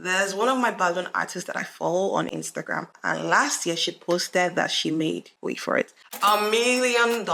There's one of my balloon artists that I follow on Instagram, and last year she posted that she made, wait for it, $1 million.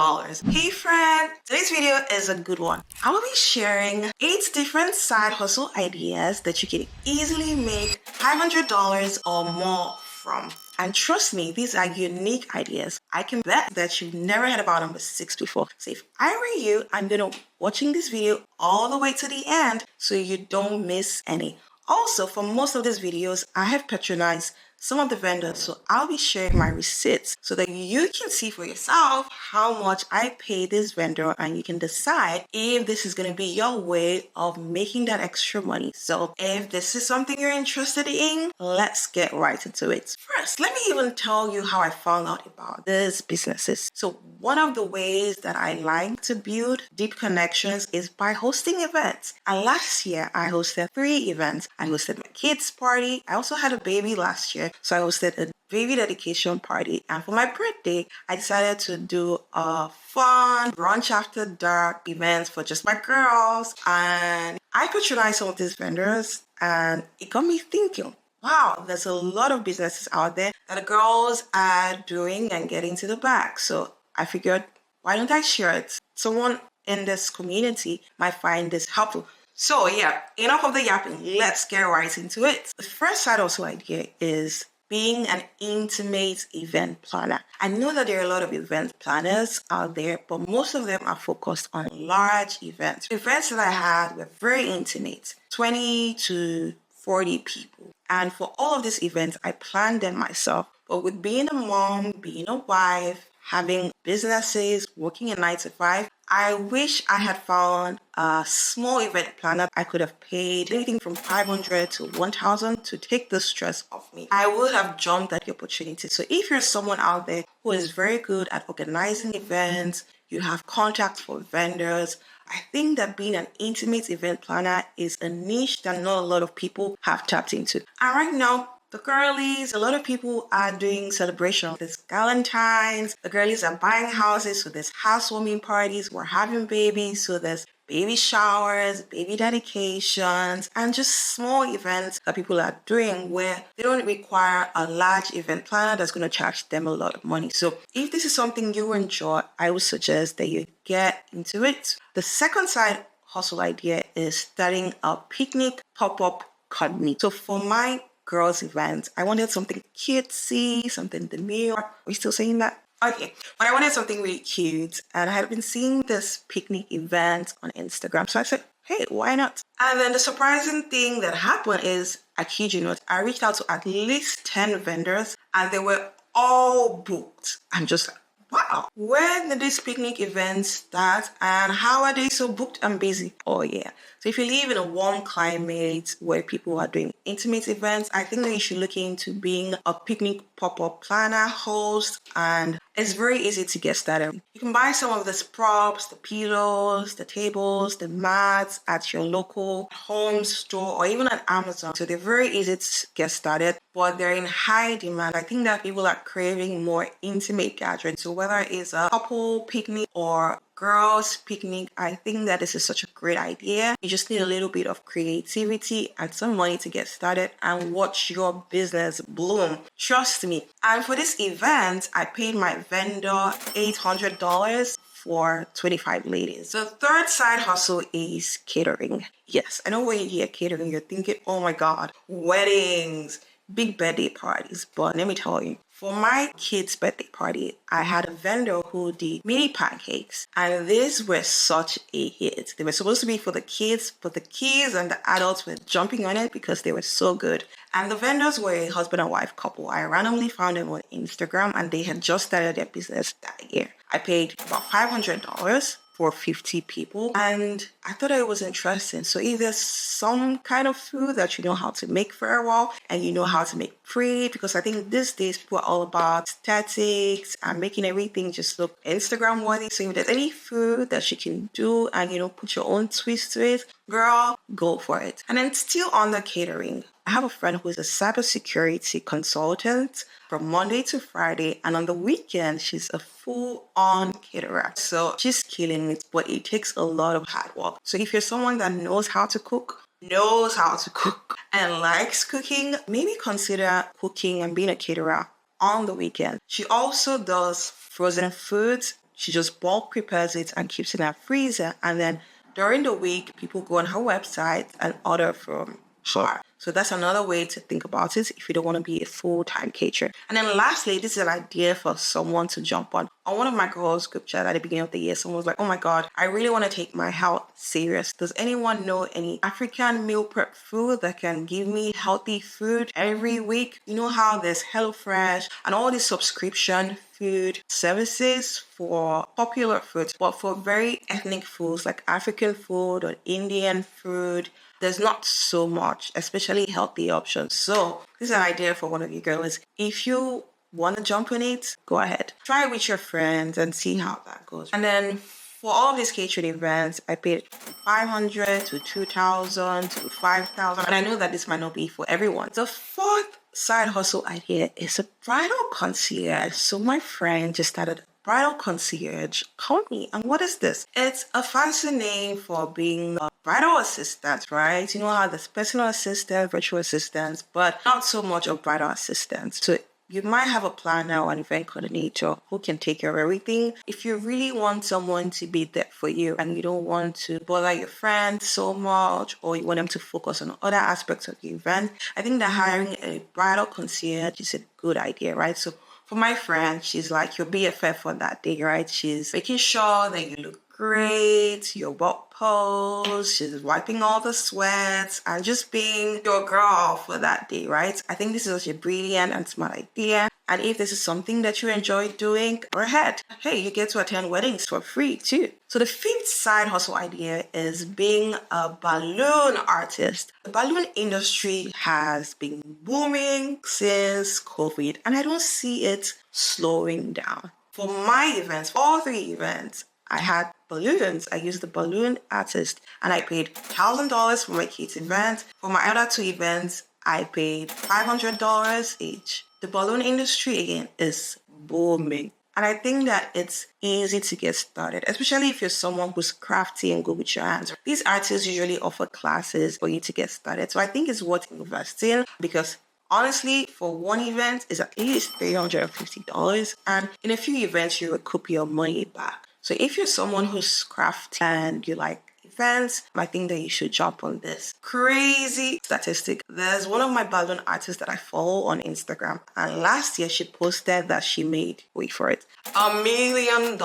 Hey friend, today's video is a good one. I will be sharing 8 different side hustle ideas that you can easily make $500 or more from. And trust me, these are unique ideas. I can bet that you've never heard about number 6 before. So if I were you, I'm gonna watching this video all the way to the end so you don't miss any. Also, for most of these videos, I have patronized some of the vendors, so I'll be sharing my receipts so that you can see for yourself how much I pay this vendor and you can decide if this is going to be your way of making that extra money. So if this is something you're interested in, let's get right into it. First, let me even tell you how I found out about these businesses. So one of the ways that I like to build deep connections is by hosting events. And last year, I hosted 3 events. I hosted my kids' party. I also had a baby last year, so I hosted a baby dedication party. And for my birthday, I decided to do a fun brunch after dark event for just my girls. And I patronized some of these vendors, and it got me thinking, wow, there's a lot of businesses out there that the girls are doing and getting to the back. So I figured, why don't I share it? Someone in this community might find this helpful. So yeah, enough of the yapping. Let's get right into it. The first side hustle idea is being an intimate event planner. I know that there are a lot of event planners out there, but most of them are focused on large events. Events that I had were very intimate, 20 to 40 people. And for all of these events, I planned them myself. But with being a mom, being a wife, having businesses, working a 9 to 5, I wish I had found a small event planner. I could have paid anything from $500 to $1,000 to take the stress off me. I would have jumped at the opportunity. So if you're someone out there who is very good at organizing events, you have contacts for vendors, I think that being an intimate event planner is a niche that not a lot of people have tapped into. And right now, the girlies, a lot of people are doing celebrations. There's Valentine's, the girlies are buying houses, so there's housewarming parties, we're having babies, so there's baby showers, baby dedications, and just small events that people are doing where they don't require a large event planner that's going to charge them a lot of money. So if this is something you enjoy, I would suggest that you get into it. The second side hustle idea is starting a picnic pop-up company. So for my girls' event, I wanted something cutesy, something demure. Are we still saying that? Okay, but I wanted something really cute, and I had been seeing this picnic event on Instagram, so I said, hey, why not? And then the surprising thing that happened is, I kid you not, I reached out to at least 10 vendors, and they were all booked. I'm just like, wow, when did this picnic event start and how are they so booked and busy? Oh yeah. So if you live in a warm climate where people are doing intimate events, I think that you should look into being a picnic pop-up planner, host, and it's very easy to get started. You can buy some of these props, the pillows, the tables, the mats at your local home store or even at Amazon. So they're very easy to get started, but they're in high demand. I think that people are craving more intimate gatherings. So whether it's a couple picnic or girls picnic, I think that this is such a great idea. You just need a little bit of creativity and some money to get started and watch your business bloom. Trust me. And for this event, I paid my vendor $800 for 25 ladies. The third side hustle is catering. Yes, I know when you hear catering, you're thinking, oh my God, weddings, big birthday parties. But let me tell you, for my kid's birthday party, I had a vendor who did mini pancakes, and these were such a hit. They were supposed to be for the kids, but the kids and the adults were jumping on it because they were so good. And the vendors were a husband and wife couple. I randomly found them on Instagram, and they had just started their business that year. I paid about $500 for 50 people, and I thought it was interesting. So if there's some kind of food that you know how to make very well and you know how to make pretty, because I think these days people are all about aesthetics and making everything just look Instagram worthy. So if there's any food that you can do and put your own twist to it, girl, go for it. And then still on the catering, I have a friend who is a cybersecurity consultant from Monday to Friday, and on the weekend, she's a full-on caterer. So she's killing it, but it takes a lot of hard work. So if you're someone that knows how to cook, knows how to cook and likes cooking, maybe consider cooking and being a caterer on the weekend. She also does frozen foods. She just bulk prepares it and keeps it in her freezer. And then during the week, people go on her website and order from her. So that's another way to think about it if you don't want to be a full-time caterer. And then lastly, this is an idea for someone to jump on. On one of my girls' group chat at the beginning of the year, someone was like, oh my God, I really want to take my health serious. Does anyone know any African meal prep food that can give me healthy food every week? You know how there's HelloFresh and all these subscription food services for popular foods, but for very ethnic foods like African food or Indian food, there's not so much, especially healthy options. So this is an idea for one of you girls. If you want to jump on it, go ahead. Try it with your friends and see how that goes. And then for all of these catering events, I paid $500 to $2,000 to $5,000. And I know that this might not be for everyone. The fourth side hustle idea is a bridal concierge. So my friend just started bridal concierge company. And what is this? It's a fancy name for being a bridal assistant, right? You know how there's personal assistant, virtual assistants, but not so much of bridal assistants. So you might have a planner or an event coordinator who can take care of everything. If you really want someone to be there for you and you don't want to bother your friends so much, or you want them to focus on other aspects of the event, I think that hiring a bridal concierge is a good idea, right? So for my friend, she's like your BFF for that day, right? She's making sure that you look great, your well posed, she's wiping all the sweats and just being your girl for that day, right? I think this is such a brilliant and smart idea. And if this is something that you enjoy doing, go ahead. Hey, you get to attend weddings for free too. So the fifth side hustle idea is being a balloon artist. The balloon industry has been booming since COVID, and I don't see it slowing down. For my events, all three events, I had balloons. I used the balloon artist and I paid $1,000 for my kids' event. For my other two events, I paid $500 each. The balloon industry, again, is booming. And I think that it's easy to get started, especially if you're someone who's crafty and good with your hands. These artists usually offer classes for you to get started. So I think it's worth investing because honestly, for one event, it's at least $350. And in a few events, you recoup your money back. So if you're someone who's crafty and you like events, I think that you should jump on this. Crazy statistic. There's one of my balloon artists that I follow on Instagram, and last year she posted that she made, wait for it, $1 million.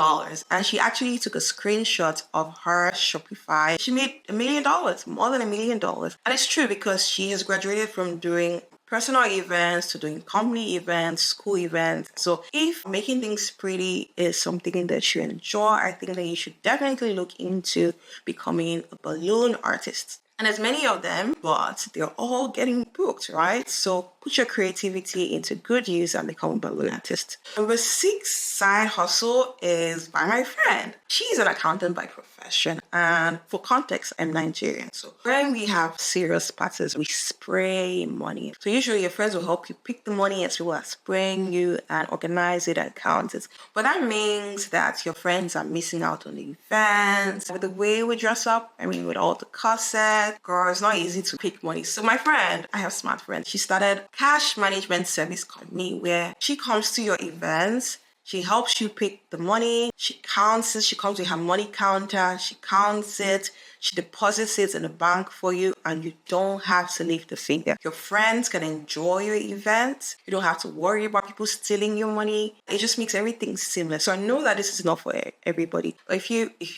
And she actually took a screenshot of her Shopify. She made $1 million, more than $1 million. And it's true because she has graduated from doing personal events to doing company events, school events. So if making things pretty is something that you enjoy, I think that you should definitely look into becoming a balloon artist. And there's many of them, but they're all getting booked, right? So put your creativity into good use and become a balloon artist. Number 6 side hustle is by my friend. She's an accountant by profession. And for context, I'm Nigerian. So when we have serious parties, we spray money. So usually your friends will help you pick the money as people are spraying you and organize it and count it. But that means that your friends are missing out on the events. With the way we dress up, with all the corsets, girl, it's not easy to pick money. So my friend, I have a smart friend, she started cash management service company where she comes to your events, she helps you pick the money, she counts it, she comes with her money counter, she counts it, she deposits it in the bank for you, and you don't have to lift the finger. Your friends can enjoy your event. You don't have to worry about people stealing your money. It just makes everything seamless. So I know that this is not for everybody. But if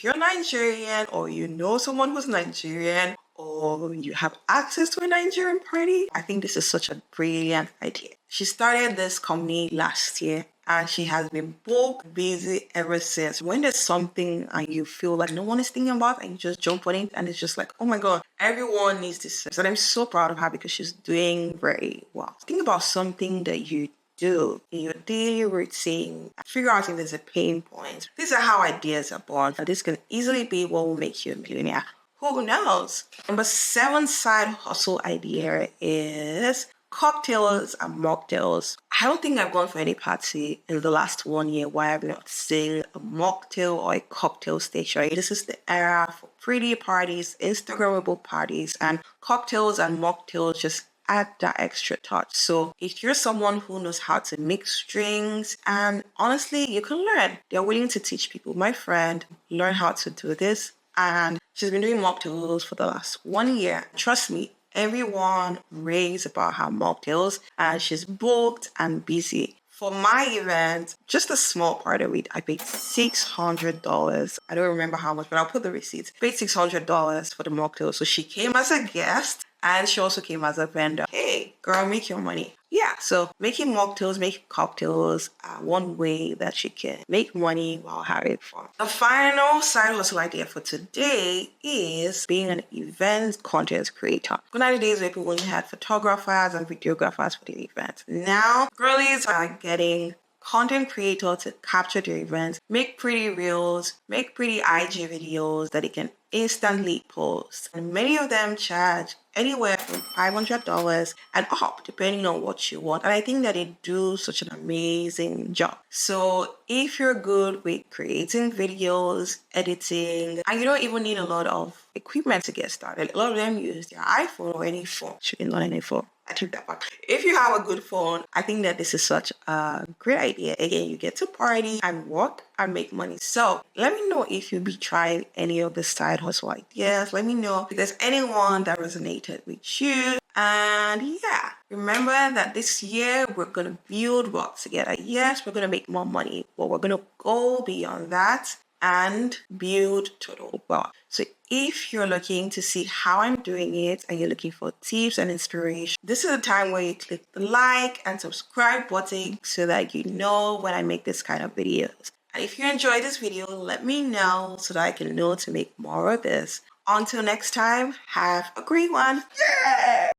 you're Nigerian, or you know someone who's Nigerian, or you have access to a Nigerian party, I think this is such a brilliant idea. She started this company last year and she has been book busy ever since. When there's something and you feel like no one is thinking about and you just jump on it and it's just like, oh my God, everyone needs this. So I'm so proud of her because she's doing very well. Think about something that you do in your daily routine. Figure out if there's a pain point. These are how ideas are born. And this can easily be what will make you a millionaire. Who knows? Number 7 side hustle idea is Cocktails and mocktails. I don't think I've gone for any party in the last 1 year where I've not seen a mocktail or a cocktail station. This is the era for pretty parties, Instagrammable parties, and cocktails and mocktails just add that extra touch. So if you're someone who knows how to mix drinks, and honestly, you can learn. They're willing to teach people. My friend learned how to do this, and she's been doing mocktails for the last 1 year. Trust me, everyone raves about her mocktails, and she's booked and busy. For my event, just a small part of it, I paid $600. I don't remember how much, but I'll put the receipts. Paid $600 for the mocktail. So she came as a guest and she also came as a vendor. Hey, girl, make your money. Yeah, so making mocktails, making cocktails are one way that you can make money while having fun. The final side hustle idea for today is being an event content creator. Gone are the days where people only had photographers and videographers for the event. Now, girlies are getting content creator to capture their events, make pretty reels, make pretty IG videos that they can instantly post. And many of them charge anywhere from $500 and up, depending on what you want. And I think that they do such an amazing job. So if you're good with creating videos, editing, and you don't even need a lot of equipment to get started, a lot of them use their iPhone or any phone. Should not any phone. I took that back. If you have a good phone, I think that this is such a great idea. Again, you get to party and work and make money. So let me know if you'll be trying any of the side hustle ideas. Let me know if there's anyone that resonated with you. And yeah, remember that this year we're going to build work together. Yes, we're going to make more money, but we're going to go beyond that and build total wealth. So if you're looking to see how I'm doing it and you're looking for tips and inspiration, this is the time where you click the like and subscribe button so that you know when I make this kind of videos. And if you enjoyed this video, let me know so that I can know to make more of this. Until next time, have a great one. Yeah!